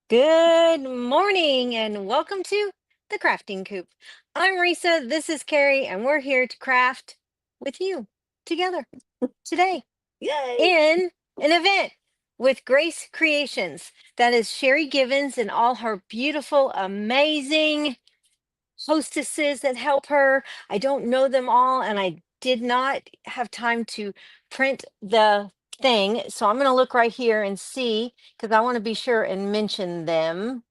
Good morning and welcome to the Crafting Coop. I'm Reesa, this is Carrie, and we're here to craft with you together today Yay! in an event with Grace Creations. That is Sherry Givens and all her beautiful, amazing hostesses that help her. I don't know them all, and I did not have time to print the thing. So I'm going to look right here and see because I want to be sure and mention them.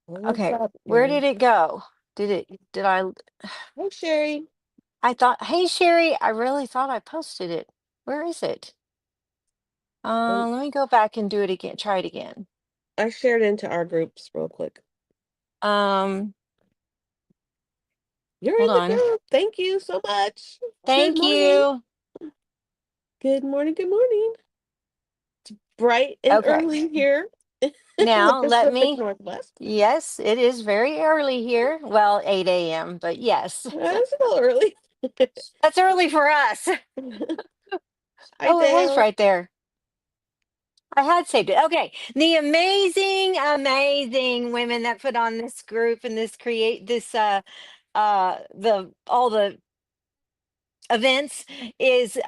What's Okay, up, where man? did it go? Did I Hey, Sherry. I thought, hey Sherry, I really thought I posted it. Where is it? Um, Let me go back and do it again. Try it again. I shared into our groups real quick. Um, You're hold in the on. group. Thank you so much. Good Thank morning. you. Good morning. Good morning. Bright and Okay. early here in the Now let Pacific me, Northwest. yes, it is very early here. Well, 8 a.m., but yes. It's still early. That's early for us. Hi, Oh, it was Dale. right there. I had saved it. Okay. The amazing, amazing women that put on this group and this create this the all the events is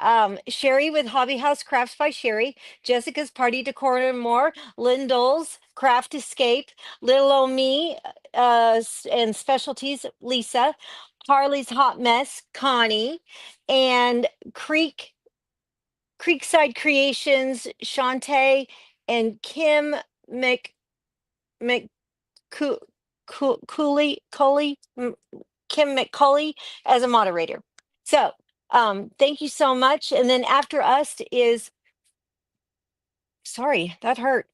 Sherry with Hobby House Crafts by Sherry, Jessica's Party Decor and More, Lyndall's Craft Escape, Little O Me and Specialties Lisa, Harley's Hot Mess Connie, and Creekside Creations Shantae and Kim Mc Mc Coo- Cooley, Kim McCulley as a moderator. So thank you so much. And then after us is, sorry, that hurt.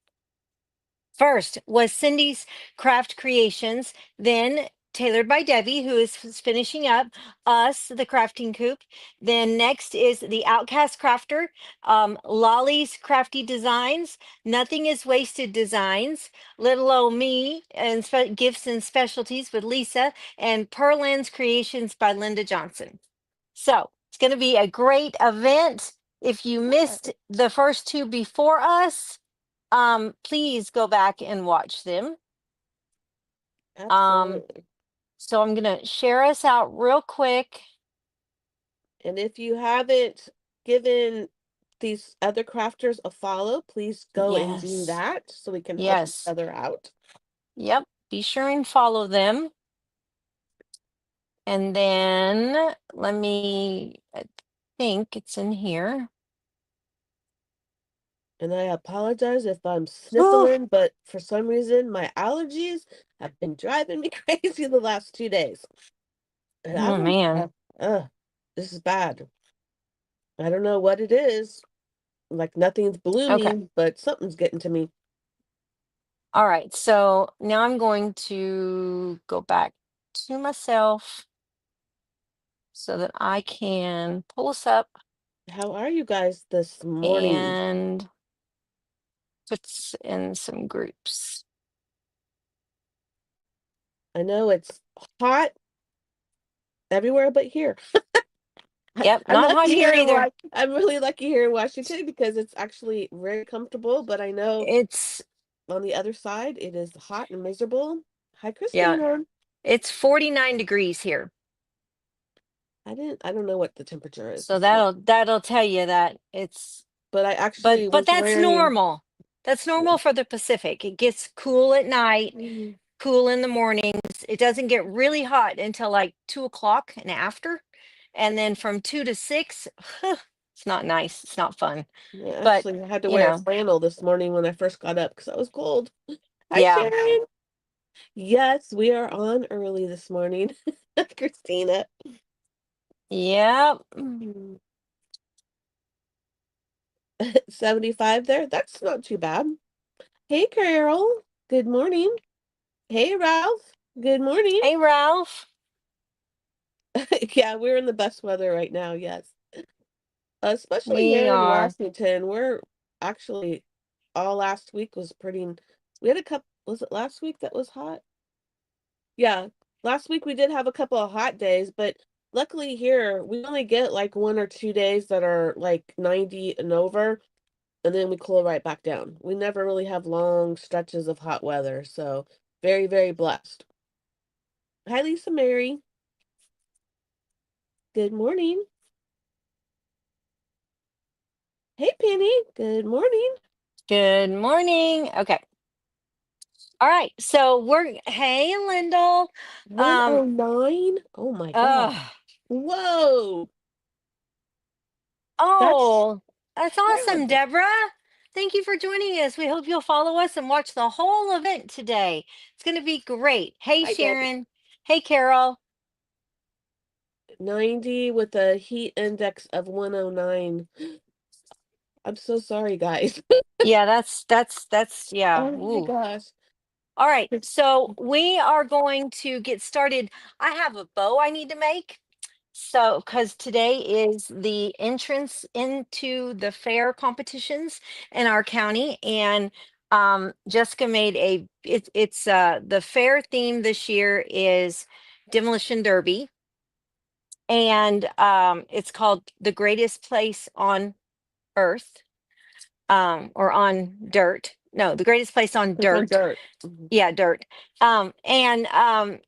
First was Cindy's Craft Creations, then tailored by Debbie, who is finishing up us, the Crafting Coop. Then next is the Outcast Crafter, Lolly's Crafty Designs, Nothing is Wasted Designs, Little O Me, and Gifts and Specialties with Lisa, and Pearland's Creations by Linda Johnson. So it's going to be a great event. If you Yeah, missed the first two before us, please go back and watch them. Um, absolutely. so I'm gonna share us out real quick. And if you haven't given these other crafters a follow, please go and do Yes, that so we can help each yes, other out. yep. Be sure and follow them. And then let me, I think it's in here. And I apologize if I'm Oh, sniffling, but for some reason my allergies have been driving me crazy the last 2 days. And I oh don't, man. this is bad. I don't know what it is. Like nothing's Okay. blooming, but something's getting to me. All right. So now I'm going to go back to myself so that I can pull us up How are you guys this morning? and put in some groups. I know it's hot everywhere but here. Yep, I'm not hot lucky here here in either. I'm really lucky here in Washington because it's actually very comfortable, but I know It's on the other side it is hot and miserable. Hi, yeah, Christina. it's 49 degrees here. I don't know what the temperature is So this morning, that'll tell you that it's but I but actually but was that's wearing, normal. That's yeah. normal for the Pacific. It gets cool at night, Mhm. cool in the mornings. It doesn't get really hot until like 2 o'clock and after. And then from 2 to 6, it's not nice. It's not fun. Yeah, But actually, I had to you wear a know, flannel this morning when I first got up because I was cold. Hi, yeah. Sharon. Yes, we are on early this morning. Christina. Yep. Mm. 75 there. That's not too bad. Hey, Carol. Good morning. Hey, Ralph. Good morning. Hey Ralph. Yeah, we're in the best weather right now. Yes. Especially We here in are. Washington. We're actually all last week was pretty, we had a couple, was it last week that was hot? Yeah. Last week we did have a couple of hot days, but luckily here we only get like 1 or 2 days that are like 90 and over. and then we cool right back down. We never really have long stretches of hot weather, so very, very blessed. Hi, Lisa Mary. Good morning. Hey, Penny. Good morning. Good morning. Okay. All right. So hey, Lyndall. Um, 109? Oh my God. uh, Whoa. That's oh, that's awesome, incredible. Deborah. Thank you for joining us. We hope you'll follow us and watch the whole event today. It's going to be great. Hey, Hi, Debbie. Sharon. Hey, Carol. 90 with a heat index of 109. I'm so sorry, guys. Yeah, yeah. Oh my Ooh. gosh. All right. So we are going to get started. I have a bow I need to make. So, because today is the entrance into the fair competitions in our county, and Jessica made it's the fair theme this year is demolition derby, and it's called the greatest place on earth, or on dirt. No, the greatest place on It's on dirt. dirt. Mhm. Yeah, dirt. And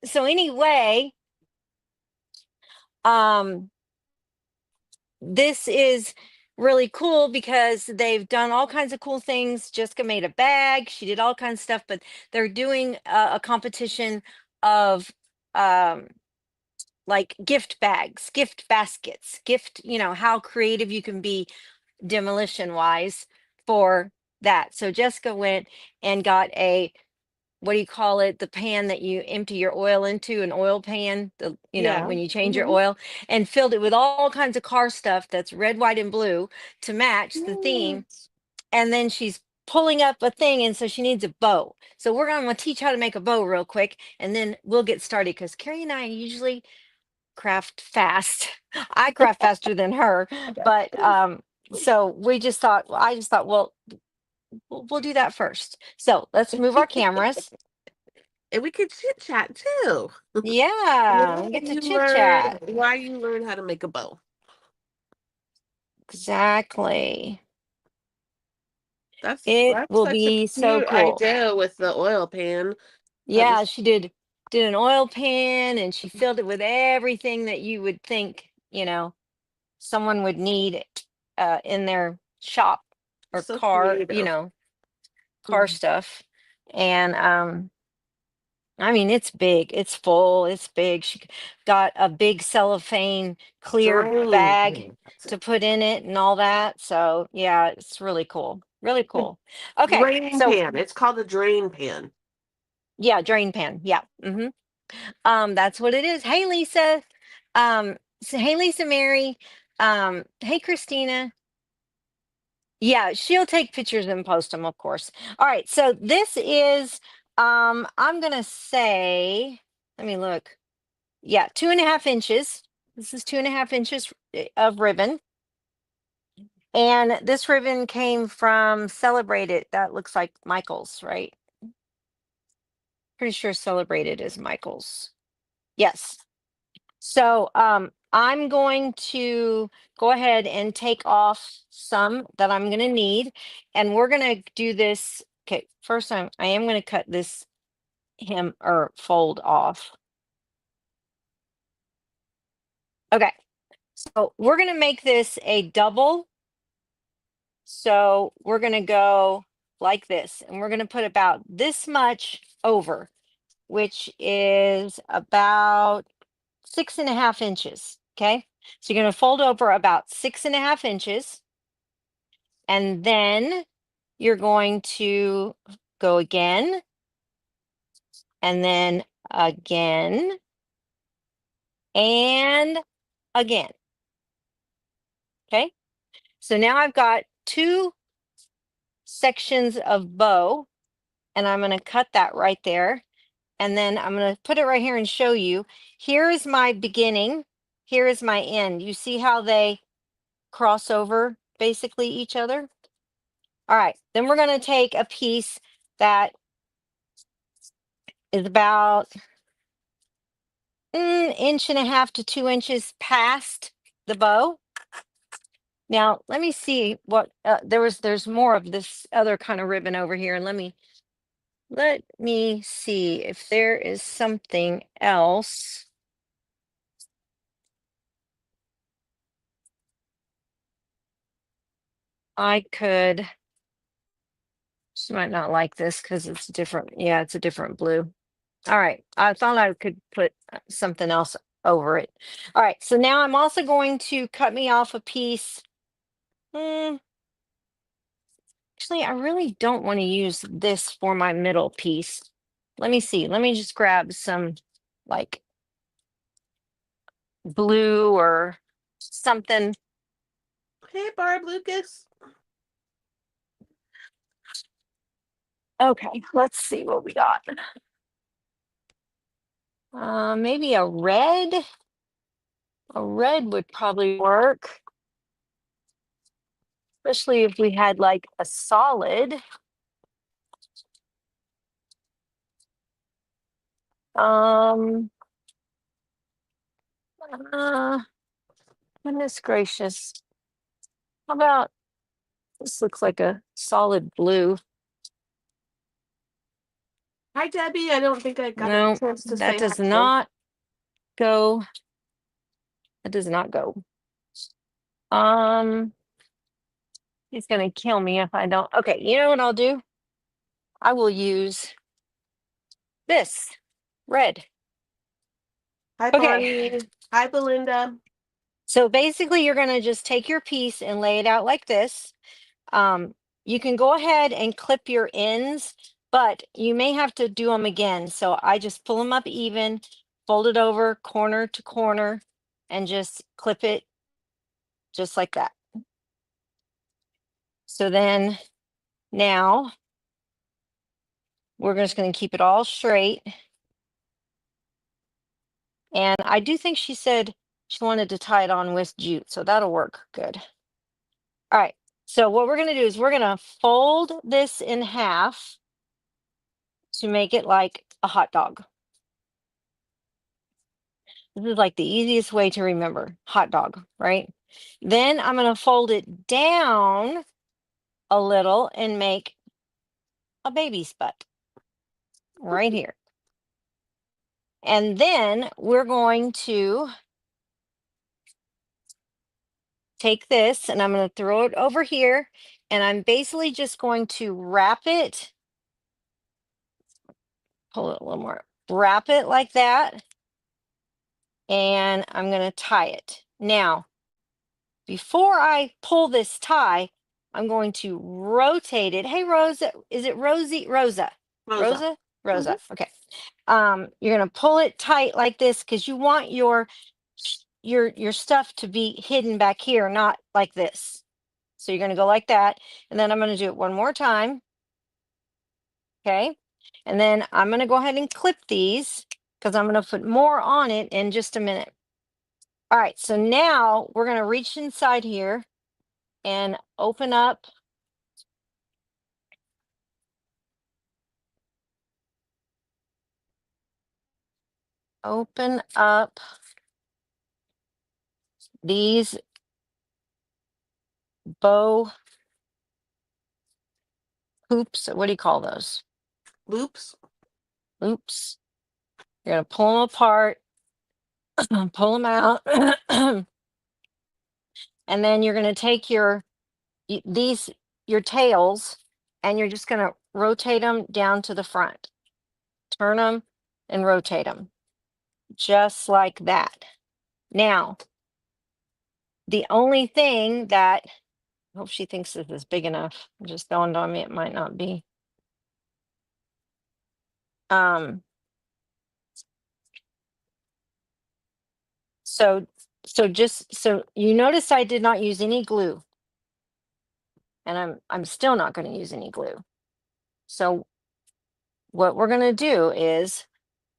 so anyway, um this is really cool because they've done all kinds of cool things. Jessica made a bag, she did all kinds of stuff, but they're doing a competition of um like gift bags, gift baskets, how creative you can be demolition wise for that. So Jessica went and got a, what do you call it, the pan that you empty your oil into, an oil pan, Yeah. when you change your Hmm. oil, and filled it with all kinds of car stuff that's red, white, and blue to match the theme. Yes. And then she's pulling up a thing, and so she needs a bow. So we're going to teach how to make a bow real quick, and then we'll get started because Carrie and I usually craft fast. I craft faster than her, Okay. but so I just thought, well, we'll do that first. So let's move our cameras. And we could chit chat too. Yeah, we Why get to you chit learn chat. why you learn how to make a bow. Exactly. That's It that's will such a be so cute cool. idea with the oil pan. I Yeah, just she did an oil pan, and she filled it with everything that you would think, someone would need in their shop or so car, creative. car Mhm. stuff. And I mean, it's big, it's full, it's big. She got a big cellophane clear Drain bag pan. That's to it. put in it and all that. So, yeah, it's really cool. Really The cool. Okay. drain So, pan. It's called a drain pan. yeah, drain pan. Yeah. That's what it is. Hey, Lisa. Hey, Lisa Mary. Hey, Christina. Yeah, she'll take pictures and post them, of course. All right. So this is, I'm going to say, let me look. Yeah, 2.5 inches. This is 2.5 inches of ribbon. And this ribbon came from Celebrated. That looks like Michael's, right? Pretty sure Celebrated is Michael's. Yes. So I'm going to go ahead and take off some that I'm going to need. And we're going to do this. Okay, first I am going to cut this hem or fold off. Okay, so we're going to make this a double. So we're going to go like this, and we're going to put about this much over, which is about 6.5 inches. Okay. So you're going to fold over about 6.5 inches, and then you're going to go again, and then again, and again. Okay. So now I've got two sections of bow, and I'm going to cut that right there. And then I'm going to put it right here and show you. Here is my beginning. Here is my end. You see how they cross over basically each other? All right. Then we're going to take a piece that is about 1.5 to 2 inches past the bow. Now, let me see what there's more of this other kind of ribbon over here, and let me see if there is something else. I could. She might not like this because it's different. Yeah, it's a different blue. All right. I thought I could put something else over it. All right. So now I'm also going to cut me off a piece. Actually, I really don't want to use this for my middle piece. Let me see. Let me just grab some like blue or something. Hey, Barb Lucas. Okay, let's see what we got. Maybe a red. A red would probably work, especially if we had like a solid. Um, uh, Goodness gracious. How about this? Looks like a solid blue. Hi, Debbie. I don't think I got a No, chance to that say does hi. not go. That does not go. Um, he's gonna kill me if I don't. Okay, you know what I'll do? I will use this red. Hi, Okay, Bonnie. Hi, Belinda. so basically you're gonna just take your piece and lay it out like this. You can go ahead and clip your ends, but you may have to do them again. So I just pull them up even, fold it over corner to corner, and just clip it just like that. So then now we're just going to keep it all straight. And I do think she said she wanted to tie it on with jute, so that'll work good. All right. So what we're going to do is we're going to fold this in half to make it like a hot dog. This is like the easiest way to remember hot dog, right? Then I'm going to fold it down a little and make a baby's butt right here. And then we're going to take this and I'm going to throw it over here. And I'm basically just going to wrap it, pull it a little more, wrap it like that. And I'm going to tie it. Now, before I pull this tie, I'm going to rotate it. Hey, Rosa, is it Rosie? Rosa. Rosa. Rosa? Rosa. Mhm. Okay. You're gonna pull it tight like this because you want your stuff to be hidden back here, not like this. So you're gonna go like that, and then I'm gonna do it one more time. Okay. And then I'm gonna go ahead and clip these because I'm gonna put more on it in just a minute. All right, so now we're gonna reach inside here and open up these bow hoops. What do you call those? Loops. Oops. You're gonna pull them apart, pull them out, and then you're gonna take your tails, and you're just gonna rotate them down to the front. Turn them and rotate them, just like that. Now, the only thing that I hope she thinks this is big enough. It just dawned on me it might not be. Um, so so you notice I did not use any glue, and I'm still not going to use any glue. So what we're going to do is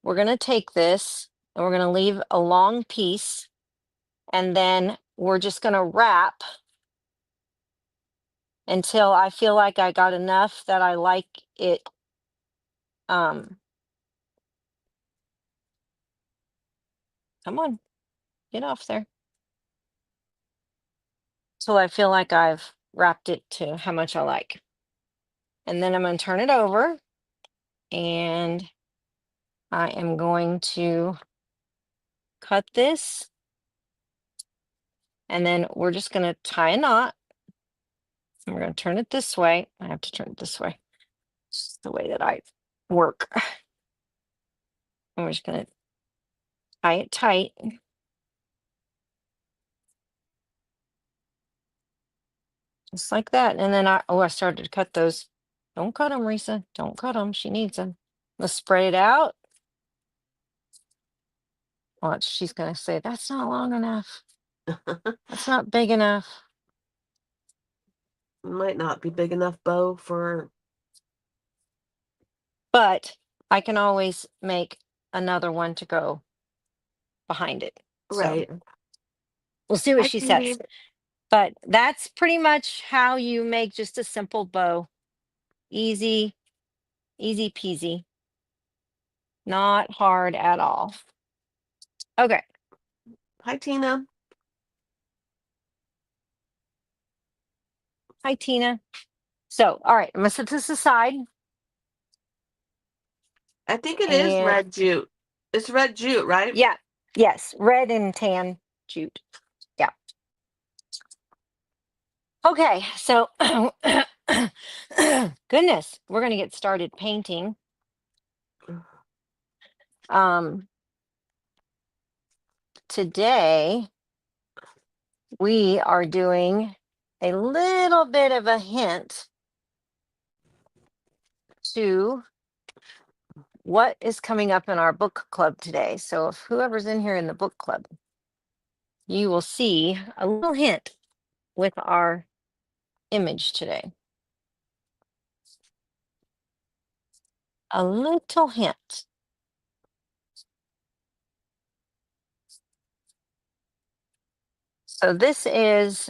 we're going to take this and we're going to leave a long piece, and then we're just going to wrap until I feel like I got enough that I like it. Come on, get off there. till I feel like I've wrapped it to how much I like. And then I'm going to turn it over, and I am going to cut this, and then we're just going to tie a knot. And we're going to turn it this way. I have to turn it this way. It's just the way that I work. And we're just going to tie it tight. Just like that. And then I started to cut those. Don't cut them, Reesa. Don't cut them. She needs them. Let's spread it out. Watch, she's going to say, that's not long enough. That's not big enough. Might not be big enough bow for. But I can always make another one to go behind it. Right. So we'll see what Hi, she Cindy. says. But that's pretty much how you make just a simple bow. Easy, easy peasy. Not hard at all. Okay. Hi, Tina. Hi, Tina. So, all right, I'm gonna set this aside. I think it is And red jute. It's red jute, right? yeah, yes, red and tan jute. Yeah. Okay, so goodness, we're gonna get started painting. Today we are doing a little bit of a hint to what is coming up in our book club today. So if whoever's in here in the book club, you will see a little hint with our image today. A little hint. So this is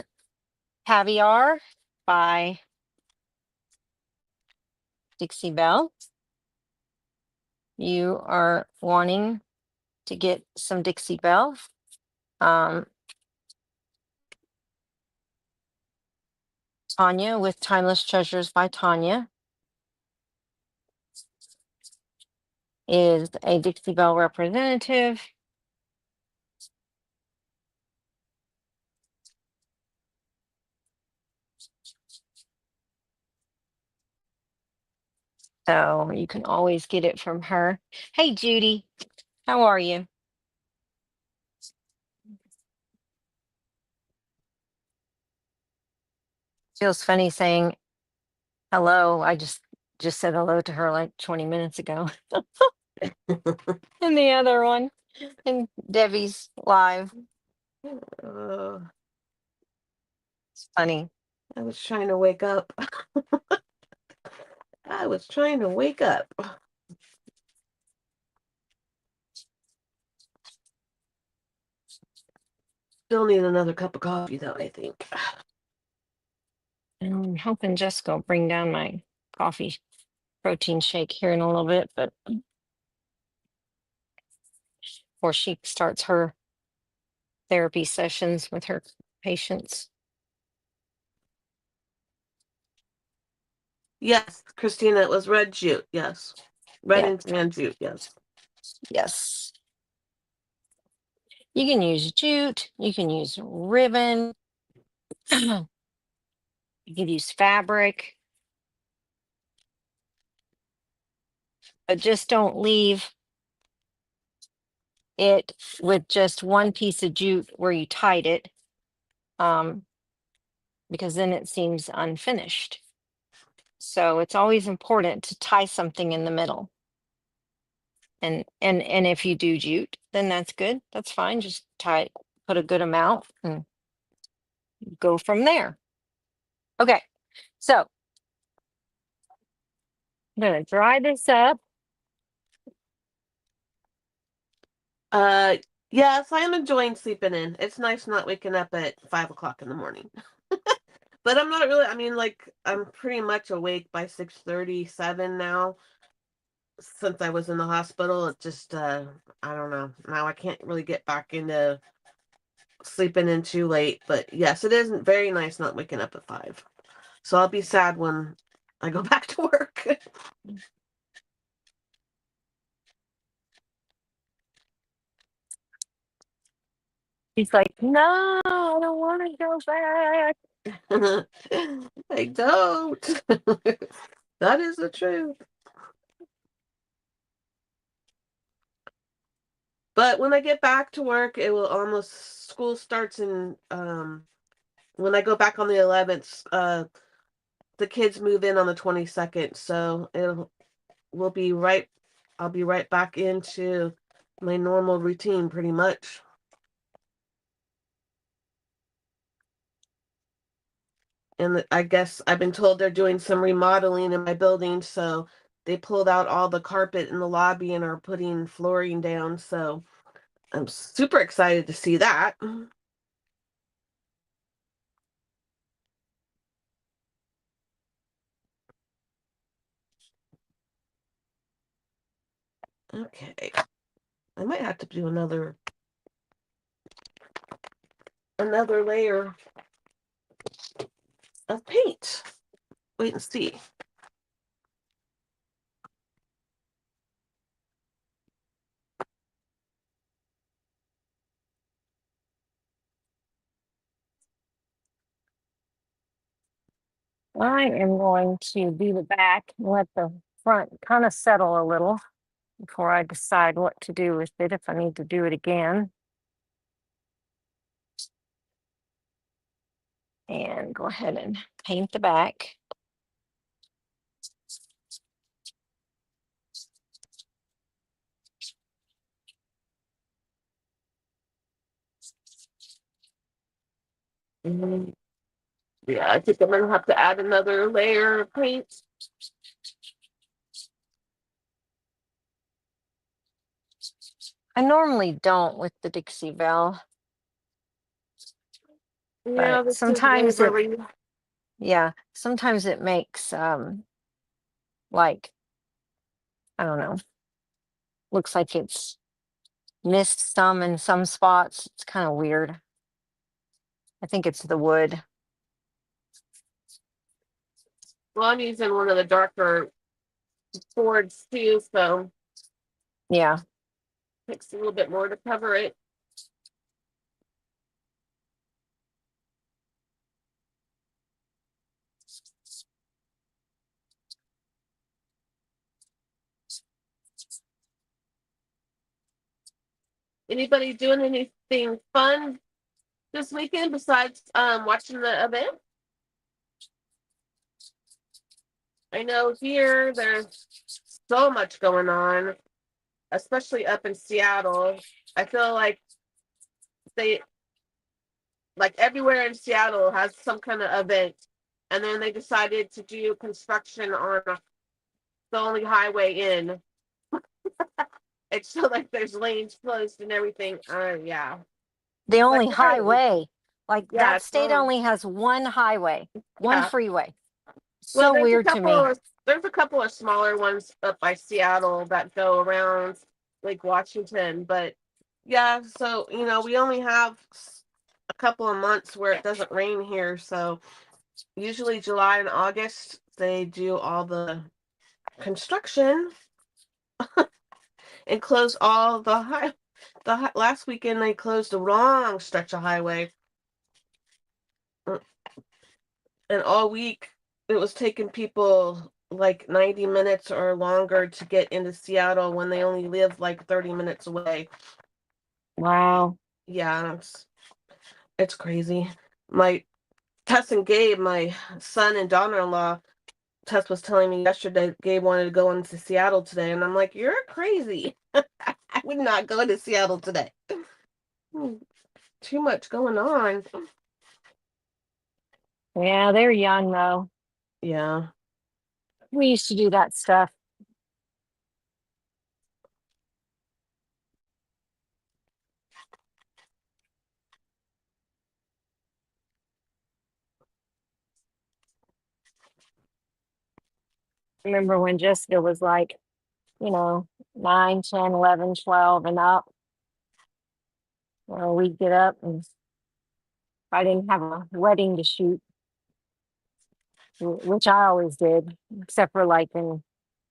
Caviar by Dixie Belle. You are wanting to get some Dixie Belle. Tanya with Timeless Treasures by Tanya is a Dixie Belle representative. So you can always get it from her. Hey, Judy, how are you? Feels funny saying hello. I just said hello to her like 20 minutes ago. And the other one in Debbie's live. Uh, It's funny. I was trying to wake up. I was trying to wake up. Still need another cup of coffee, though, I think. And I'm hoping Jessica will bring down my coffee protein shake here in a little bit, but before she starts her therapy sessions with her patients. Yes, Christina, it was red jute. Yes. Red Yeah. and tan jute. Yes. Yes. You can use jute, you can use ribbon, you could use fabric, but just don't leave it with just one piece of jute where you tied it, because then it seems unfinished. So it's always important to tie something in the middle. And if you do jute, then that's good. That's fine. Just tie, put a good amount and go from there. Okay, so I'm gonna dry this up. Yes, I am enjoying sleeping in. It's nice not waking up at 5 o'clock in the morning. But I'm not really, I mean, like, I'm pretty much awake by 6:37 now. Since I was in the hospital, it just, I don't know. Now I can't really get back into sleeping in too late. But yes, it isn't very nice not waking up at 5. So I'll be sad when I go back to work. He's like, no, I don't want to go back. I don't. That is the truth. But when I get back to work, it will almost school starts in when I go back on the 11th, the kids move in on the 22nd, so we'll be right I'll be right back into my normal routine pretty much. And I guess I've been told they're doing some remodeling in my building, so they pulled out all the carpet in the lobby and are putting flooring down, so I'm super excited to see that. Okay. I might have to do another layer of paint. Wait and see. I am going to do the back and let the front kind of settle a little before I decide what to do with it, if I need to do it again. And go ahead and paint the back. Yeah, I think I'm gonna have to add another layer of paint. I normally don't with the Dixie Belle, Yeah, but this is sometimes it, waverly. yeah, sometimes it makes like, I don't know, looks like it's missed some in some spots. It's kind of weird. I think it's the wood. Well, I'm using one of the darker boards too, so Yeah. it takes a little bit more to cover it. Anybody doing anything fun this weekend besides watching the event? I know here there's so much going on, especially up in Seattle. I feel like they like everywhere in Seattle has some kind of event, and then they decided to do construction on the only highway in. It's so like there's lanes closed and everything. Yeah. The Like only where? highway, like Yeah, that it's state long. only has one highway, one Yeah. freeway. Well, So weird to me. there's a couple of smaller ones up by Seattle that go around Lake Washington, but yeah, so we only have a couple of months where it doesn't rain here, so usually July and August they do all the construction and close all last weekend they closed the wrong stretch of highway. And all week it was taking people like 90 minutes or longer to get into Seattle when they only live like 30 minutes away. Wow. Yeah, it's crazy. My Tess and Gabe, my son and daughter-in-law, Tess was telling me yesterday Gabe wanted to go into Seattle today, and I'm like, you're crazy. I would not go to Seattle today. Too much going on. Yeah, they're young though. Yeah. We used to do that stuff. Remember when Jessica was like, 9, 10, 11, 12 and up. Well, we'd get up and I didn't have a wedding to shoot, which I always did, except for like in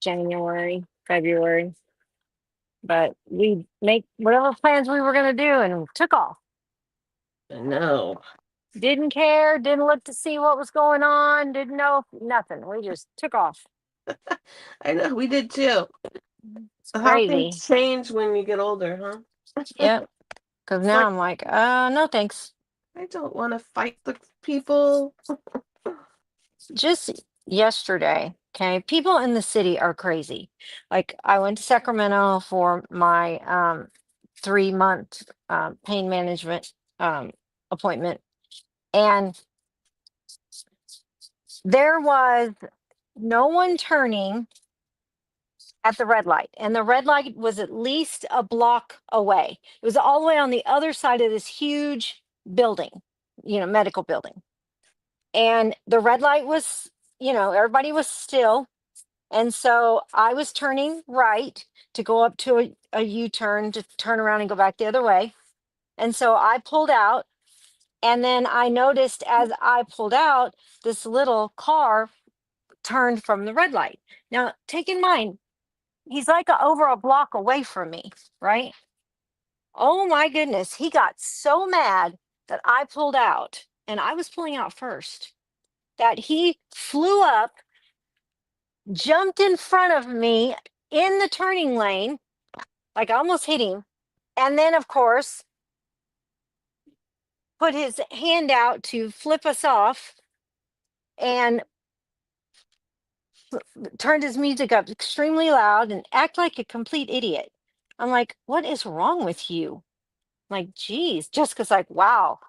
January, February. But we make whatever plans we were going to do and took off. No. Didn't care, didn't look to see what was going on, didn't know nothing. We just took off. I know we did too. It's How things crazy. change when you get older, huh? Yep. Because It's now like I'm like, no thanks. I don't want to fight the people. Just yesterday, okay, people in the city are crazy. Like I went to Sacramento for my 3 month pain management appointment, and there was no one turning at the red light, and the red light was at least a block away. It was all the way on the other side of this huge building, medical building. And the red light was, everybody was still. And so I was turning right to go up to a U-turn to turn around and go back the other way. And so I pulled out, and then I noticed as I pulled out, this little car turned from the red light. Now, take in mind, he's like over a block away from me, right? Oh my goodness, he got so mad that I pulled out, and I was pulling out first, that he flew up, jumped in front of me in the turning lane, like I almost hit him. And then, of course, put his hand out to flip us off and turned his music up extremely loud and act like a complete idiot. I'm like, what is wrong with you? I'm like, geez. Jessica's like, wow.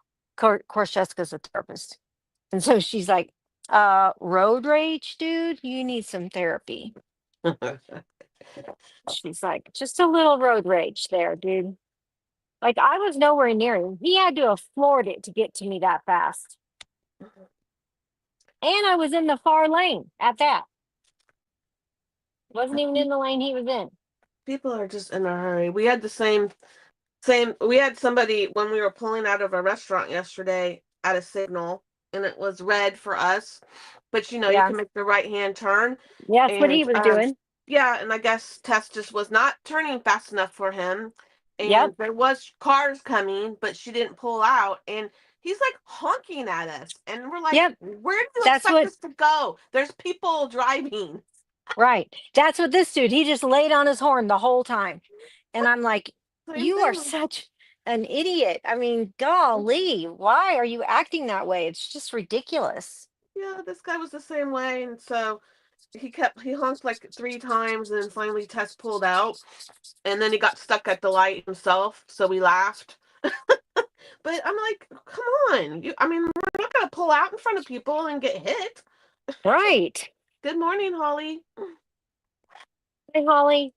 Of course, Jessica's a therapist. And so she's like, road rage, dude, you need some therapy. She's like, just a little road rage there, dude. Like I was nowhere near him. He had to have floored it to get to me that fast. And I was in the far lane at that. Wasn't even in the lane he was in. People are just in a hurry. We had the same we had somebody when we were pulling out of a restaurant yesterday at a signal, and it was red for us, but you Yeah. can make the right hand turn. Yeah, that's what he And was doing. yeah, and I guess Tess just was not turning fast enough for him, Yep. and there was cars coming, but she didn't pull out, and he's like honking at us, and we're like, Yep. where do you That's expect what us to go? There's people driving. right. That's what this dude, he just laid on his horn the whole time. And I'm like, Same you are thing. such an idiot. I mean, golly, why are you acting that way? It's just ridiculous. Yeah, this guy was the same way, and so he honked like 3 times, and then finally Tess pulled out, and then he got stuck at the light himself, so we laughed. But I'm like, come on, I mean, we're not gonna pull out in front of people and get hit. Right. Good morning, Holly. Hey, Holly.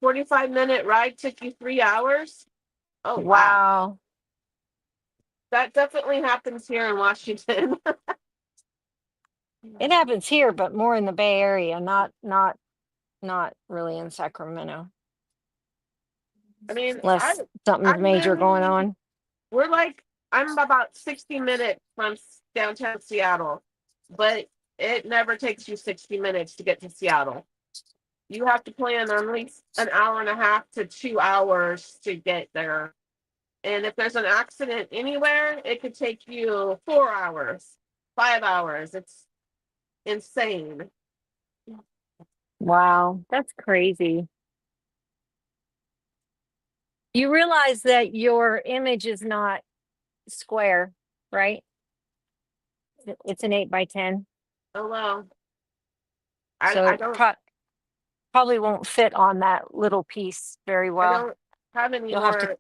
45-minute ride took you 3 hours. Oh wow, Wow. that definitely happens here in Washington. It happens here, but more in the Bay Area, not really in Sacramento, I mean, unless I something's major going literally on. we're like I'm about 60 minutes from downtown Seattle, but it never takes you 60 minutes to get to Seattle. You have to plan on at least an hour and a half to 2 hours to get there. And if there's an accident anywhere, it could take you 4 hours, 5 hours. It's insane. Wow, that's crazy. You realize that your image is not square, right? It's an 8 by 10. Oh well. I So don't probably won't fit on that little piece very I well. don't have any You'll have to, more.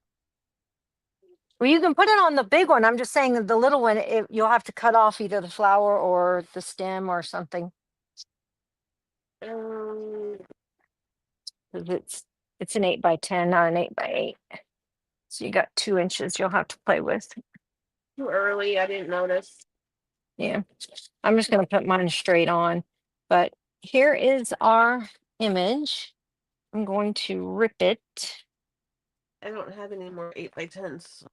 well, you can put it on the big one. I'm just saying that the little one, you'll have to cut off either the flower or the stem or something. um, 'Cause it's an 8 by 10, not an 8 by 8. So you got 2 inches you'll have to play with. Too early. I didn't notice. Yeah. I'm just going to put mine straight on. But here is our image. I'm going to rip it. I don't have any more 8x10s.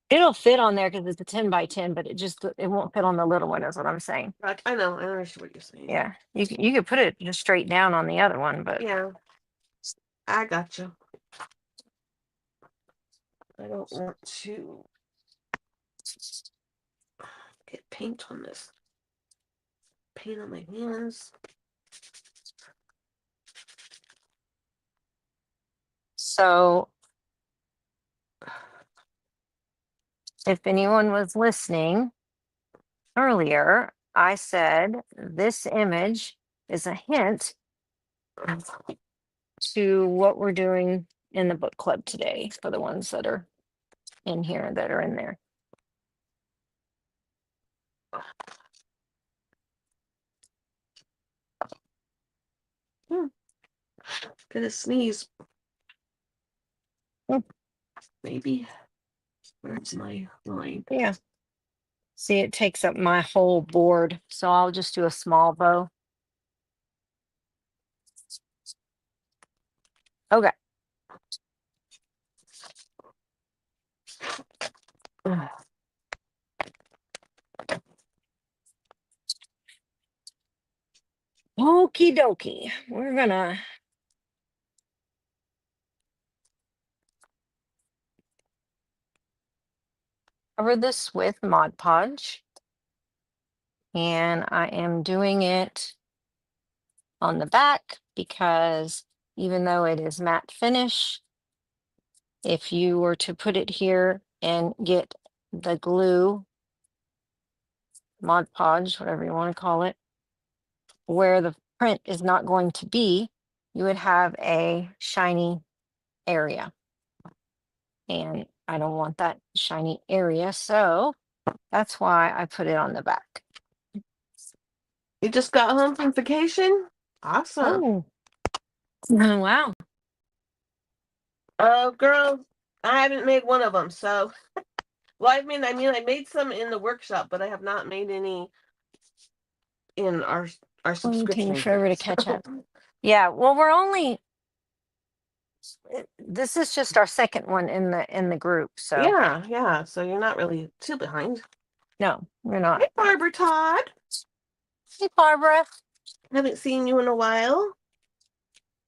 It'll fit on there because it's a 10x10, but it won't fit on the little one. Is what I'm saying. I know. I understand what you're saying. Yeah, you could put it just straight down on the other one, but yeah, I got you. I don't want to get paint on this. Paint on my hands. So if anyone was listening earlier, I said this image is a hint to what we're doing in the book club today for the ones that are in here that are in there. Gonna sneeze. Hmm. Maybe. Where's my line? Yeah. See, it takes up my whole board, so I'll just do a small bow. Okay. Okie dokie. We're gonna cover this with Mod Podge. And I am doing it on the back because even though it is matte finish, if you were to put it here and get the glue, Mod Podge, whatever you want to call it, where the print is not going to be, you would have a shiny area. And I don't want that shiny area, so that's why I put it on the back. You just got home from vacation? Awesome. Oh, wow. Oh, girl, I haven't made one of them, so. Well, I made some in the workshop, but I have not made any in our subscription. Taking forever to catch up. Yeah, well, this is just our second one in the group, so Yeah. So you're not really too behind. no, we're not. Hey, Barbara Todd. Hey, Barbara. Haven't seen you in a while.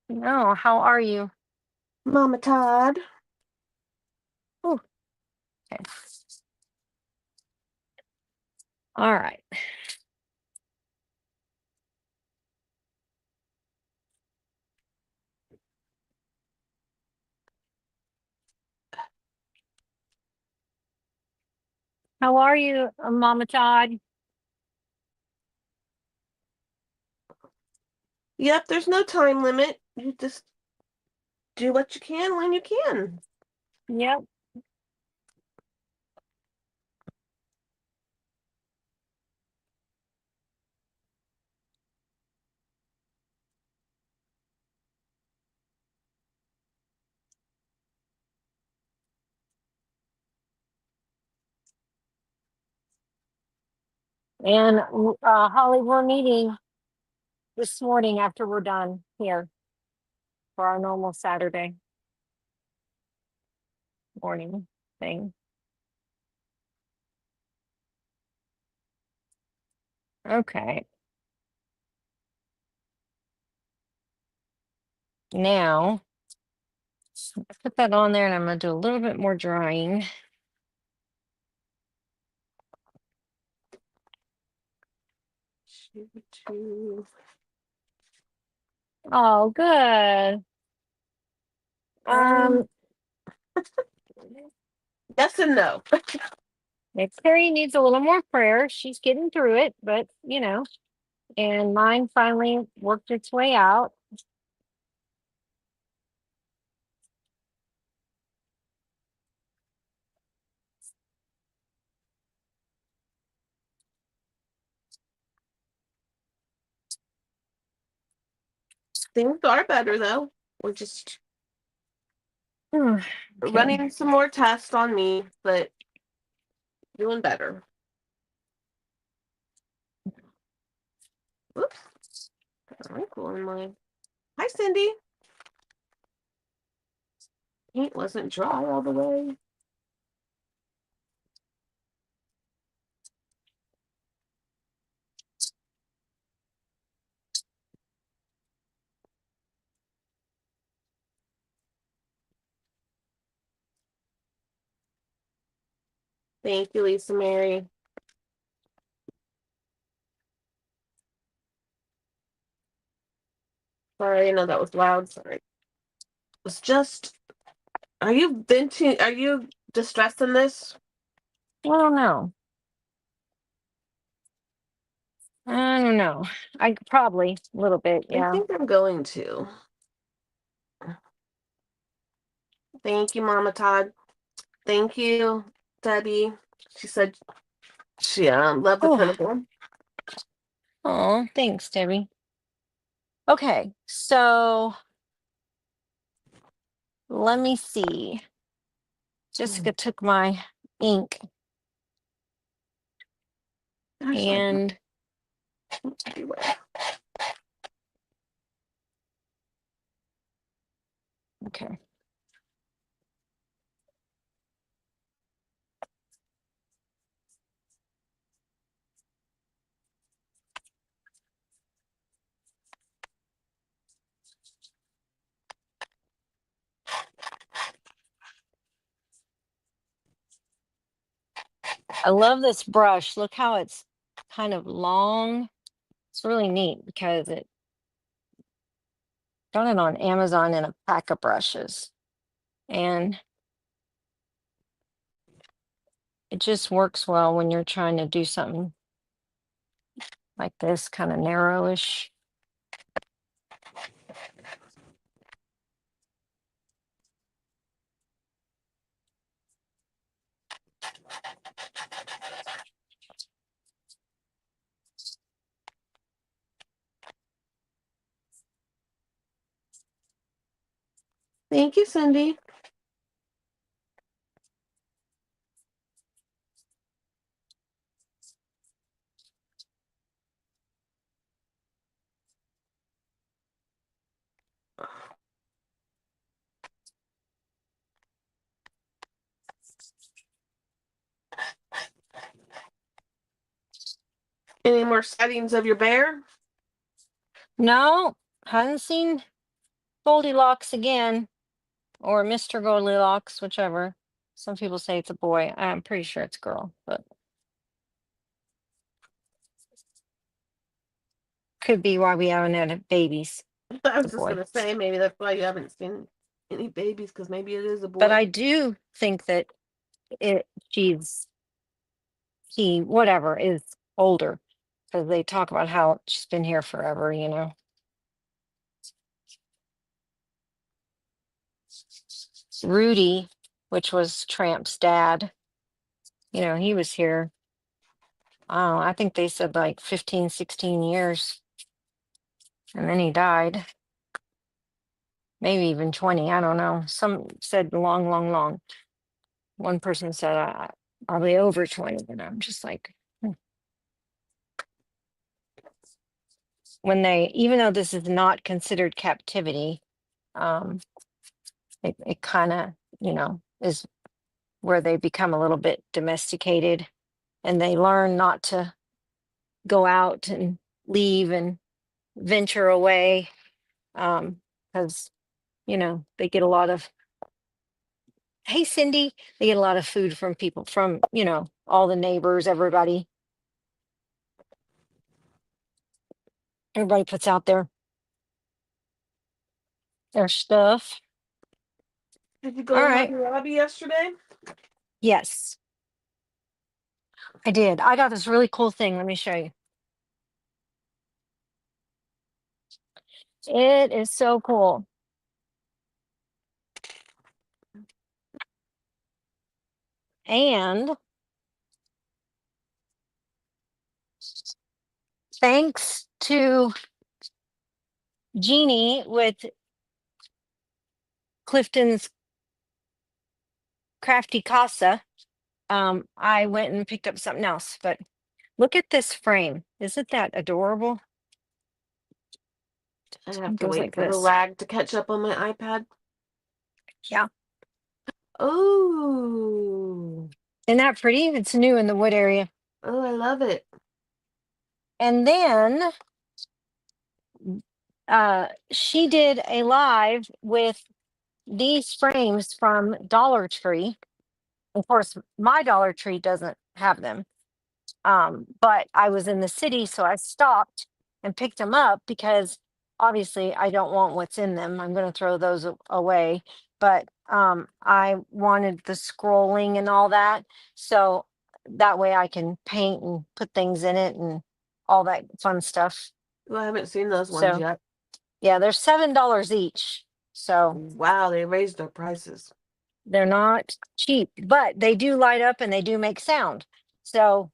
No, how are you? Mama Todd. Ooh. Okay. All right. How are you, Mama Todd? Yep, there's no time limit. You just do what you can when you can. Yep. And Holly, we're meeting this morning after we're done here for our normal Saturday morning thing. Okay. Now, I put that on there and I'm going to do a little bit more drying. Oh, good. Yes and no. Carrie needs a little more prayer. She's getting through it, but and mine finally worked its way out. Things are better though. We're just Okay. running some more tests on me, but doing better. Oops. Got a wrinkle in mine. Hi, Cindy. Paint wasn't dry all the way. Thank you, Lisa Mary. Sorry, I know that was loud. Sorry. It's just, are you distressed in this? I don't know. I don't know. I probably a little bit, I yeah. think I'm going to. Thank you, Mama Todd. Thank you, Debbie. She said she loved the Oh, printable. oh, thanks, Debbie. Okay, so let me see. Jessica took my ink Gosh, I and everywhere. okay. I love this brush. Look how it's kind of long. It's really neat because it got it on Amazon in a pack of brushes. And it just works well when you're trying to do something like this, kind of narrowish. Thank you, Cindy. Any more sightings of your bear? No, haven't seen Goldilocks again, or Mr. Goldilocks, whichever. Some people say it's a boy. I'm pretty sure it's a girl, but could be why we haven't had babies. I The was just boy. gonna say maybe that's why you haven't seen any babies, because maybe it is a But boy. I do think that it she's he whatever is older because they talk about how she's been here forever, you know. Rudy, which was Tramp's dad, you know, he was here. I think they said like 15, 16 years, and then he died. Maybe even 20. I don't know. Some said long, long, long. One person said probably over 20, and I'm just like, hmm. When they, even though this is not considered captivity, um, it kind of, you know, is where they become a little bit domesticated and they learn not to go out and leave and venture away because you know they get a lot of, hey Cindy, they get a lot of food from people, from you know all the neighbors, everybody puts out their stuff. Did you All go to right, Hobby Lobby yesterday? yes, I did. I got this really cool thing, let me show you. It is so cool. And thanks to Jeannie with Clifton's Crafty Casa, I went and picked up something else. But look at this frame. Isn't that adorable? I have It to goes wait like for the this. lag to catch up on my iPad. Yeah. Oh, Isn't that pretty? It's new in the wood area. oh, I love it. And then she did a live with these frames from Dollar Tree. Of course, my Dollar Tree doesn't have them. But I was in the city, so I stopped and picked them up because obviously I don't want what's in them. I'm going to throw those away. But I wanted the scrolling and all that. So that way I can paint and put things in it and all that fun stuff. Well, I haven't seen those ones So yet. yeah, they're $7 each. So Wow, they raised their prices. they're not cheap, but they do light up and they do make sound. So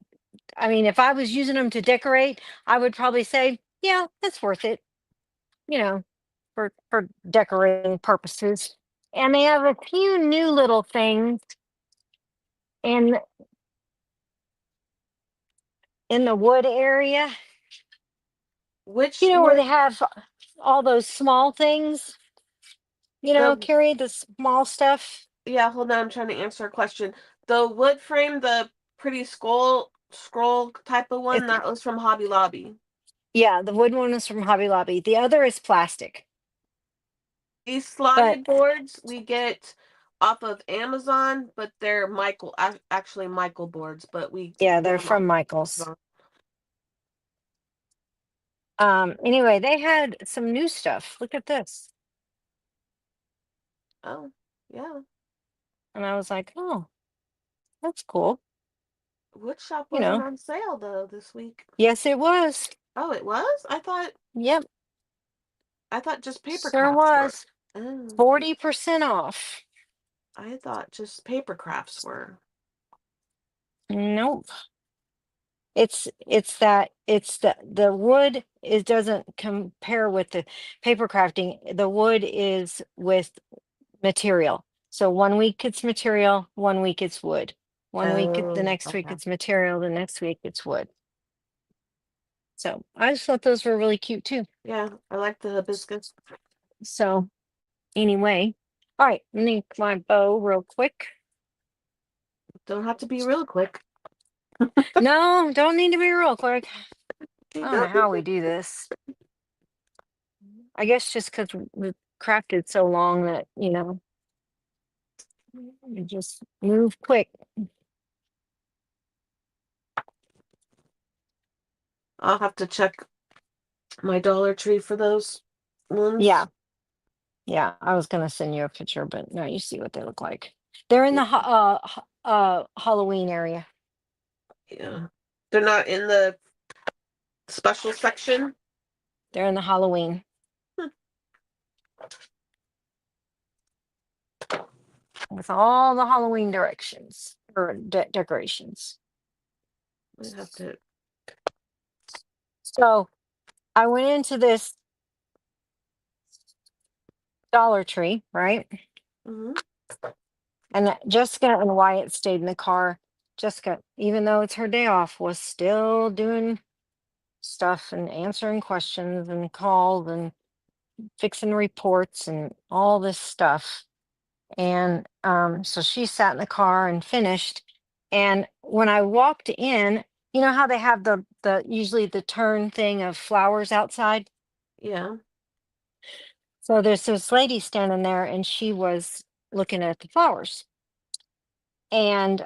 I mean, if I was using them to decorate, I would probably say, yeah, that's worth it, you know, for decorating purposes. And they have a few new little things in in the wood area, Which where they wood? have all those small things, The Carrie, the small stuff. Yeah, hold on, I'm trying to answer a question. The wood frame, the pretty scroll type of one, It's that was from Hobby Lobby. Yeah, the wood one is from Hobby Lobby. The other is plastic. These But slotted boards we get off of Amazon, but they're actually Michael boards, but we yeah, get they're them off from Michaels. Amazon. Anyway, they had some new stuff. Look at this. Oh, yeah. And I was like, oh, that's cool. Wood shop You wasn't know, on sale though this week. yes, it was. Oh, it was? Yep, I thought just paper sure crafts were. was. Oh, 40% off. I thought just paper crafts were. Nope. The wood is doesn't compare with the paper crafting. The wood is with material. So 1 week it's material, 1 week it's wood. The Oh, next week okay. it's material, the next week it's wood. So I just thought those were really cute too. Yeah, I like the hibiscus. So anyway, all right, let me make my bow real quick. Don't have to be real quick. No, don't need to be real quick. I don't know Don't be how we do this. I guess just because we've crafted so long that, you just move quick. I'll have to check my Dollar Tree for those Yeah. ones. Yeah. I was going to send you a picture, but now you see what they look like. They're in the Halloween area. Yeah. They're not in the special section. They're in the Halloween. Hmm. With all the Halloween directions or decorations. I have to. So I went into this Dollar Tree, right? Mhm. And Jessica and Wyatt stayed in the car. Jessica, even though it's her day off, was still doing stuff and answering questions and calls and fixing reports and all this stuff. And so she sat in the car and finished. And when I walked in, you know how they have the usually the turn thing of flowers outside? Yeah. So there's this lady standing there and she was looking at the flowers. And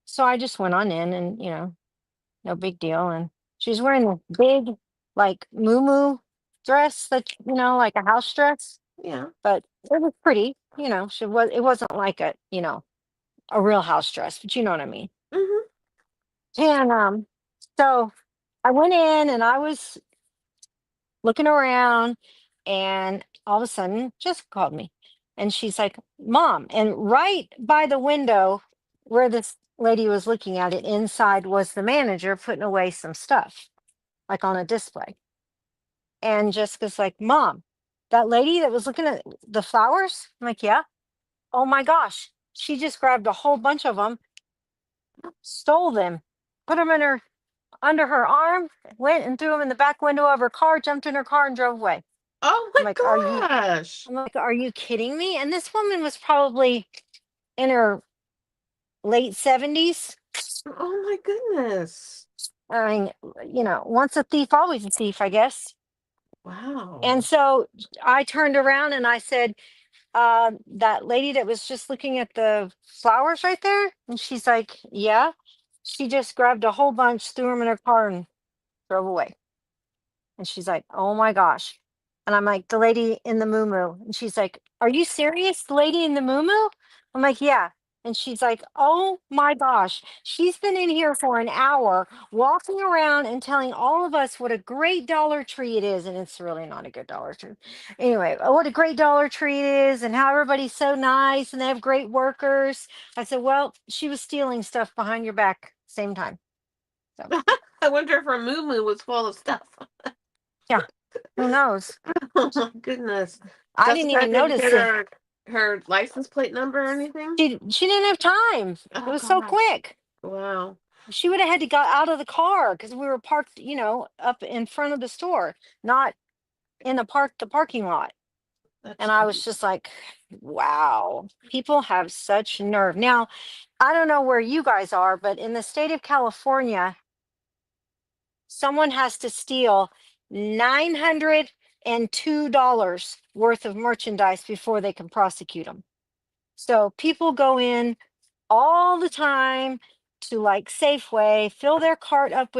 so I just went on in and, no big deal. And she was wearing this big, like, moo dress that, like a house dress, Yeah. but it was pretty, it wasn't like a real house dress, but you know what I mean. Mhm. And so I went in and I was looking around and all of a sudden Jessica called me and she's like, Mom. And right by the window where this lady was looking at it inside was the manager putting away some stuff, like on a display. And Jessica's like, Mom, that lady that was looking at the flowers? I'm like, yeah. Oh my gosh. She just grabbed a whole bunch of them, stole them, put them in her under her arm, went and threw them in the back window of her car, jumped in her car, and drove away. Oh I'm like, my gosh. are you kidding me? And this woman was probably in her late 70s. Oh my goodness. I mean, once a thief, always a thief, I guess. And Wow. so I turned around and I said, that lady that was just looking at the flowers right there. And she's like, yeah. She just grabbed a whole bunch, threw them in her car, and drove away. And she's like, oh my gosh. And I'm like, the lady in the moo. And she's like, are you serious? The lady in the moo? I'm like, yeah. And she's like, oh my gosh. She's been in here for an hour walking around and telling all of us what a great Dollar Tree it is. And it's really not a good Dollar Tree. Anyway, what a great Dollar Tree it is and how everybody's so nice and they have great workers. I said, well, she was stealing stuff behind your back same time. So, I wonder if her moo was full of stuff. yeah, who knows? Oh my goodness. I didn't Jessica even didn't notice get it. her license plate number or anything? She didn't have time. It Oh was so gosh. quick. Wow. She would have had to got out of the car because we were parked, up in front of the store, not in the parking lot. That's And I was crazy. just like, wow, people have such nerve. Now, I don't know where you guys are, but in the state of California, someone has to steal $902 worth of merchandise before they can prosecute them. So people go in all the time to like Safeway, fill their cart up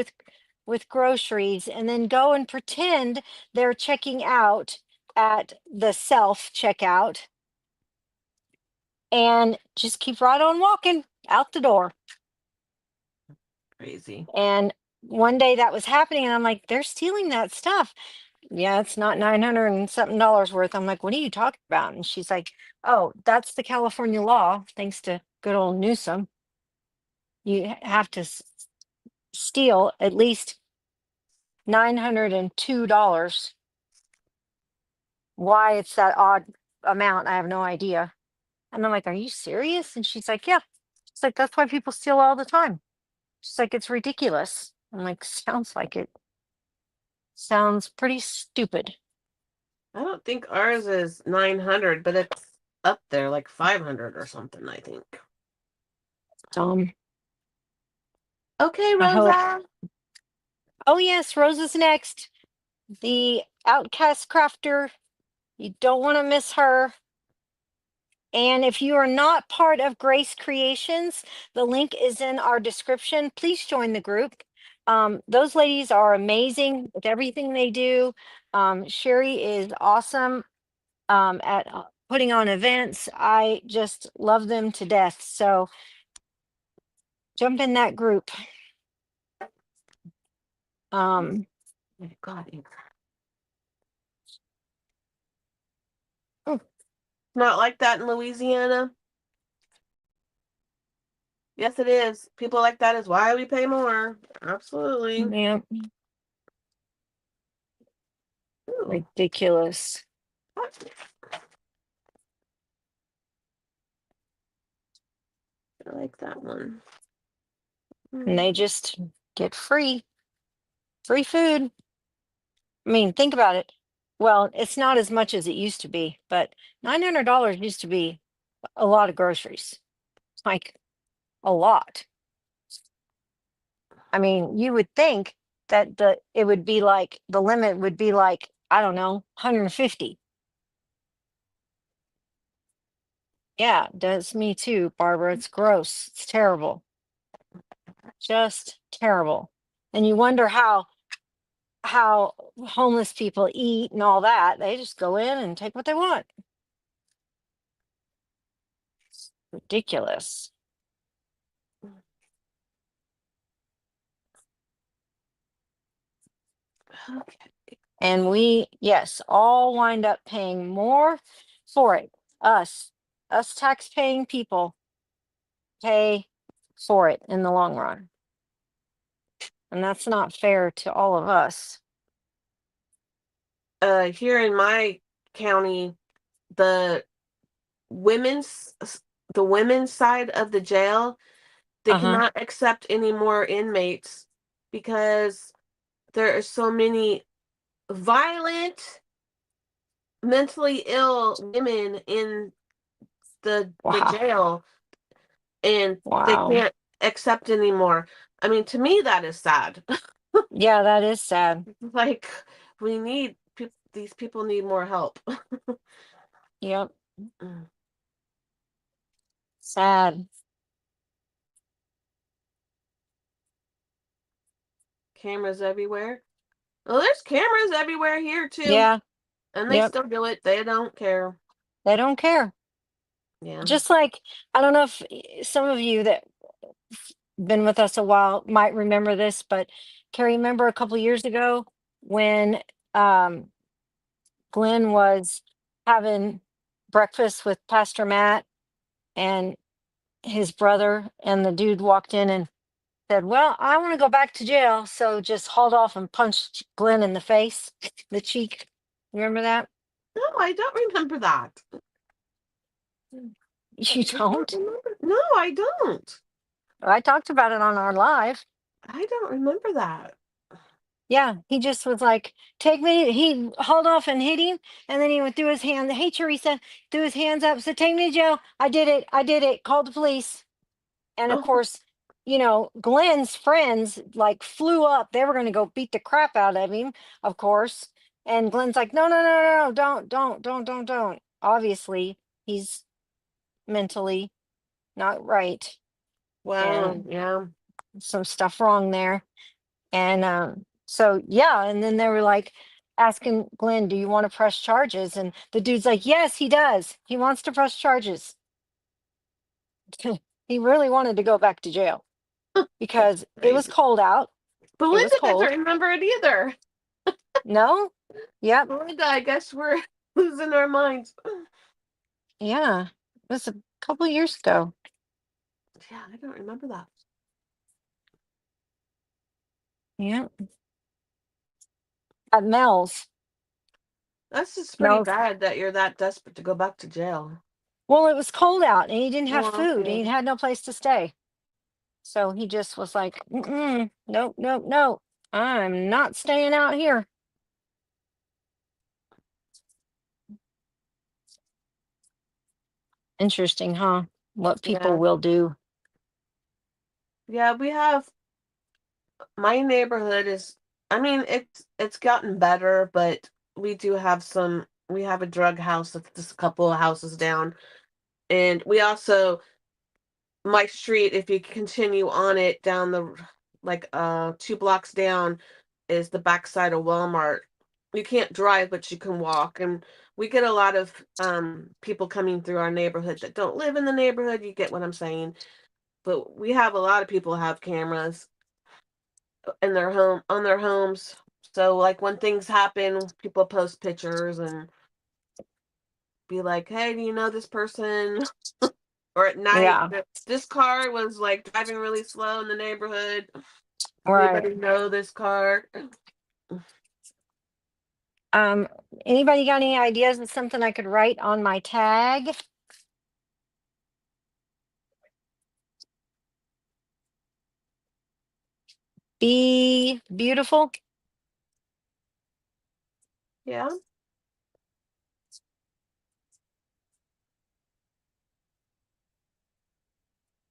with groceries, and then go and pretend they're checking out at the self checkout and just keep right on walking out the door. Crazy. And one day that was happening, and I'm like, they're stealing that stuff. Yeah, it's not 900 and something dollars worth. I'm like, what are you talking about? And she's like, oh, that's the California law, thanks to good old Newsom. You have to steal at least $902. Why it's that odd amount, I have no idea. And I'm like, are you serious? And she's like, yeah. She's like, that's why people steal all the time. She's like, it's ridiculous. I'm like, sounds like it. Sounds pretty stupid. I don't think ours is 900, but it's up there like 500 or something, I think. Um, Okay, I hope. Rosa. Oh yes, Rose is next. The Outcast Crafter. You don't want to miss her. And if you are not part of Grace Creations, the link is in our description. Please join the group. Those ladies are amazing with everything they do. Sherry is awesome at putting on events. I just love them to death. So jump in that group. Um, God, oh, not like that in Louisiana. Yes, it is. People like that is why we pay more. Absolutely. yeah, Ooh, ridiculous. I like that one. And they just get free food. I mean, think about it. Well, it's not as much as it used to be, but $900 used to be a lot of groceries. Like a lot. I mean, you would think that it would be like the limit would be like, I don't know, 150. Yeah, does me too, Barbara. It's gross. It's terrible. Just terrible. And you wonder how homeless people eat and all that. They just go in and take what they want. Ridiculous. Okay. And we, yes, all wind up paying more for it. Us tax paying people pay for it in the long run. And that's not fair to all of us. Here in my county, the women's the women's side of the jail, they Uh-huh. cannot accept any more inmates because there are so many violent, mentally ill women in the Wow. jail, and they Wow. can't accept anymore. I mean, to me, that is sad. Yeah, that is sad. Like, we need these people need more help. Yep. Mm. Sad. Cameras everywhere. Well, there's cameras everywhere here too, Yeah. and they Yep. still do it. They don't care. They don't care. Yeah. Just like, I don't know if some of you that been with us a while might remember this, but Carrie, remember a couple years ago when um, Glenn was having breakfast with Pastor Matt and his brother, and the dude walked in and said, "Well, I want to go back to jail," so just hauled off and punched Glenn in the face, the cheek. Remember that? No, I don't remember that. You I don't don't? remember. No, I don't. I talked about it on our live. I don't remember that. Yeah, he just was like, take me. He hauled off and hit him. And then he went through his hand. Hey, Teresa, threw his hands up, said, take me to jail. I did it. I did it. Called the police. And of Oh, course, Glenn's friends like flew up. They were going to go beat the crap out of him, of course. And Glenn's like, no, no, no, no, no, don't. Obviously, he's mentally not right wow. and Yeah. some stuff wrong there. And so, yeah. And then they were like asking Glenn, do you want to press charges? And the dude's like, yes, he does. He wants to press charges. He really wanted to go back to jail That's because it was crazy. cold out. But It was Linda doesn't cold. remember it either. No? Yep. Linda, I guess we're losing our minds. Yeah. It was a couple years ago. Yeah, I don't remember that. Yeah. At Mel's. That's just pretty Mel's. bad that you're that desperate to go back to jail. Well, it was cold out and he didn't have Oh, food and okay. he had no place to stay. So he just was like, nope, nope, nope. I'm not staying out here. Interesting, huh? What people Yeah. will do. Yeah, we have my neighborhood is, I mean, it's gotten better, but we have a drug house that's just a couple of houses down. And we also, my street, if you continue on it down the, like, 2 blocks down, is the backside of Walmart. You can't drive, but you can walk. And we get a lot of people coming through our neighborhood that don't live in the neighborhood. You get what I'm saying? But we have a lot of people have cameras in their home on their homes. So like when things happen, people post pictures and be like, "Hey, do you know this person?" Or at night, Yeah, this car was like driving really slow in the neighborhood. right. Anybody know this car? Um, Anybody got any ideas of something I could write on my tag? Be beautiful. Yeah.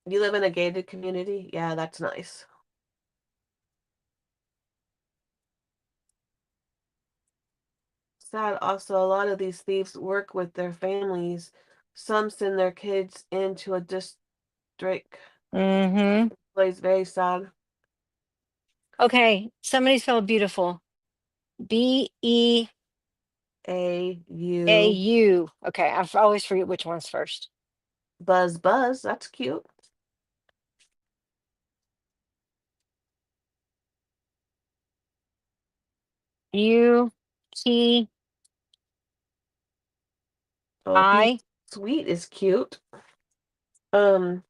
You live in a gated community? Yeah, that's nice. Sad also, a lot of these thieves work with their families. Some send their kids into a district. Mm-hmm. Plays very sad. Okay, somebody spell beautiful. B-E-A-U. AU. Okay, always forget which one's first. Buzz Buzz, that's cute. U-T-I. Oh, be sweet is cute. Um,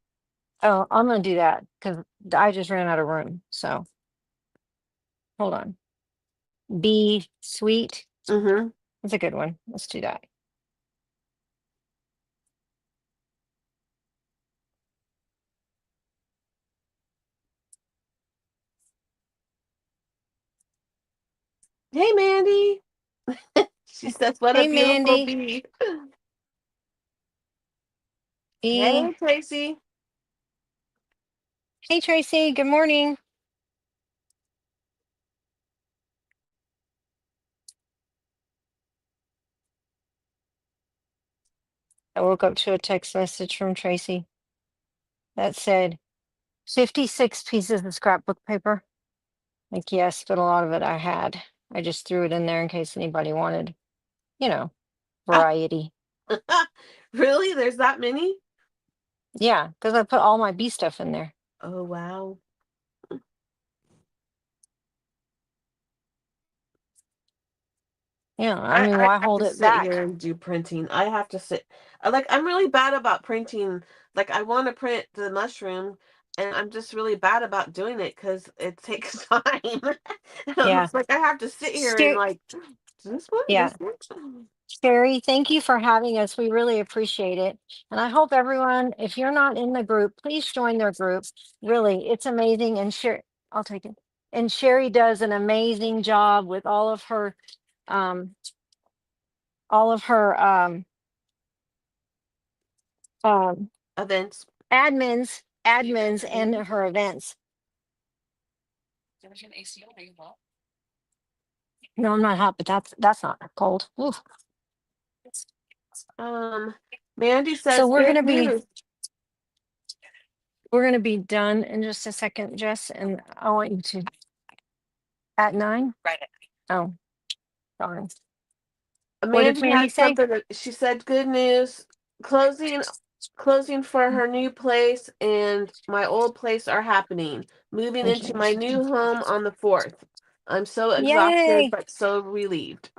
Oh, I'm gonna do that because I just ran out of room. So hold on. Be sweet. mm-hmm. That's a good one. Let's do that. Hey, Mandy. She says, "What a Hey, beautiful Mandy. bee." E. Hey, Tracy. Hey, Tracy. Good morning. I woke up to a text message from Tracy that said 56 pieces of scrapbook paper. Like, yes, but a lot of it I had. I just threw it in there in case anybody wanted, you know, variety. Really? There's that many? Yeah, because I put all my bee stuff in there. Oh, wow. Yeah, I I, mean, I why have hold to it sit here back? and do printing. I have to sit. Like, I'm really bad about printing. Like, I want to print the mushroom, and I'm just really bad about doing it because it takes time. And I'm Yeah. just like, I have to sit here and Scar- like, this one, yeah. this one. Sherry, thank you for having us. We really appreciate it. And I hope everyone, if you're not in the group, please join their group. Really, it's amazing. And Sherry, I'll take it. And Sherry does an amazing job with um, all of her um, Events. admins and her events. No, I'm not hot, but that's not cold. Oof. Um, Mandy So says, good news. we're gonna be done in just a second, Jess, and I want you to at 9. Right. Oh, darn. What did Mandy Mandy had say? something that she said, good news. Closing closing for her new place and my old place are happening. Moving into Okay. my new home on the 4th. I'm so exhausted Yay. but so relieved.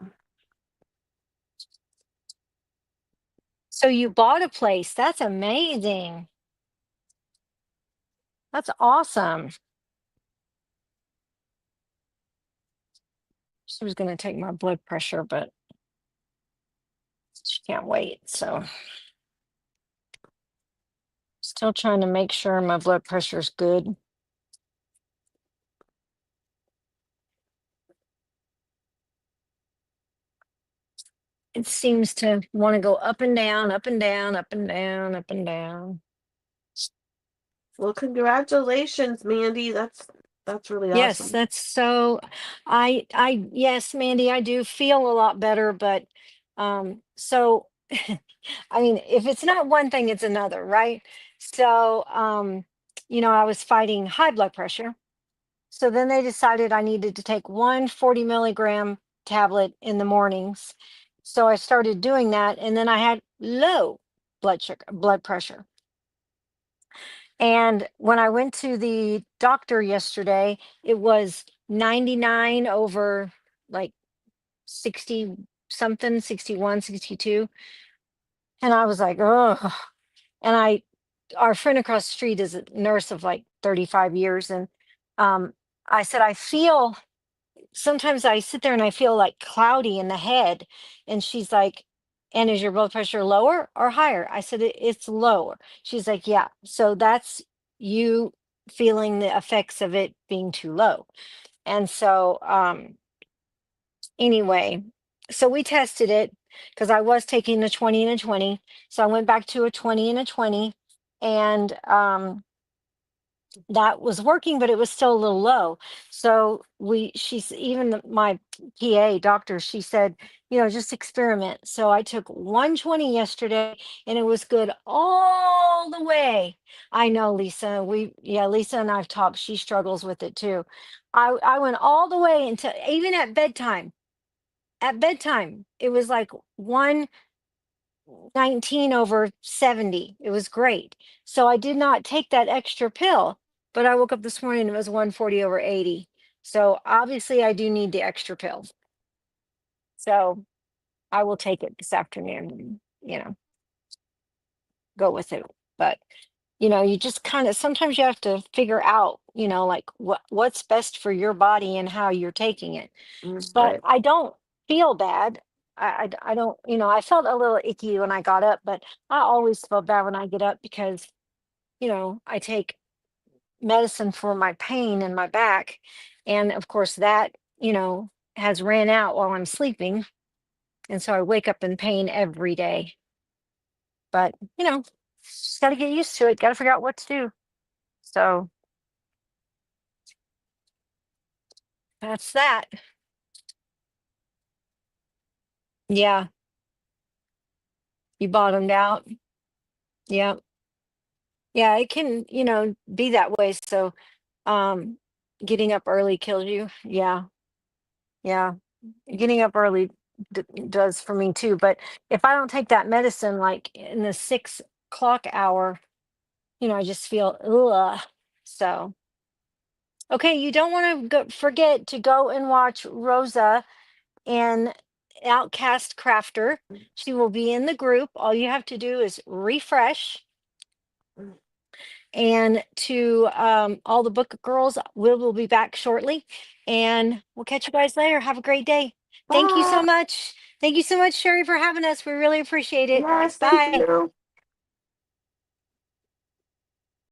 So you bought a place. That's amazing. That's awesome. She was gonna take my blood pressure, but she can't wait. So still trying to make sure my blood pressure is good. It seems to want to go up and down, up and down, up and down, up and down. Well, congratulations, Mandy. That's really Yes, awesome. that's so yes, Mandy, I do feel a lot better, but so I mean, if it's not one thing, it's another, right? So I was fighting high blood pressure. So then they decided I needed to take one 40 milligram tablet in the mornings. So I started doing that, and then I had low blood pressure. And when I went to the doctor yesterday, it was 99 over like 60 something, 61, 62. And I was like, oh, and our friend across the street is a nurse of like 35 years. And um, I said, sometimes I sit there and I feel like cloudy in the head. And she's like, and is your blood pressure lower or higher? I said, It's lower." She's like, yeah. So that's you feeling the effects of it being too low. And so, anyway, so we tested it because I was taking a 20 and a 20. So I went back to a 20 and a 20. And that was working, but it was still a little low. So she's even my PA doctor, she said, just experiment. So I took 120 yesterday and it was good all the way. I know Lisa, Lisa and I've talked, she struggles with it too. I went all the way until even at bedtime. At bedtime, it was like 119 over 70. It was great. So I did not take that extra pill, but I woke up this morning and it was 140 over 80. So obviously I do need the extra pill. So I will take it this afternoon and, go with it. But you just kind of sometimes you have to figure out, like what's best for your body and how you're taking it. But Right. I don't feel bad. I don't, I felt a little icky when I got up, but I always feel bad when I get up because, I take medicine for my pain in my back. And of course, that, has ran out while I'm sleeping. And so I wake up in pain every day. But, just got to get used to it. Got to figure out what to do. So that's that. Yeah. You bottomed out. Yeah. Yeah. It can, be that way. So, um, getting up early kills you. Yeah. Yeah. Getting up early does for me too. But if I don't take that medicine, like in the 6 o'clock hour, I just feel, ugh. So, okay. You don't want to forget to go and watch Rosa and Outcast Crafter. She will be in the group. All you have to do is refresh. And to all the book girls, we'll be back shortly. And we'll catch you guys later. Have a great day. Thank you so Bye. much. Thank you so much, Sherry, for having us. We really appreciate it. Yes, thank Bye. you.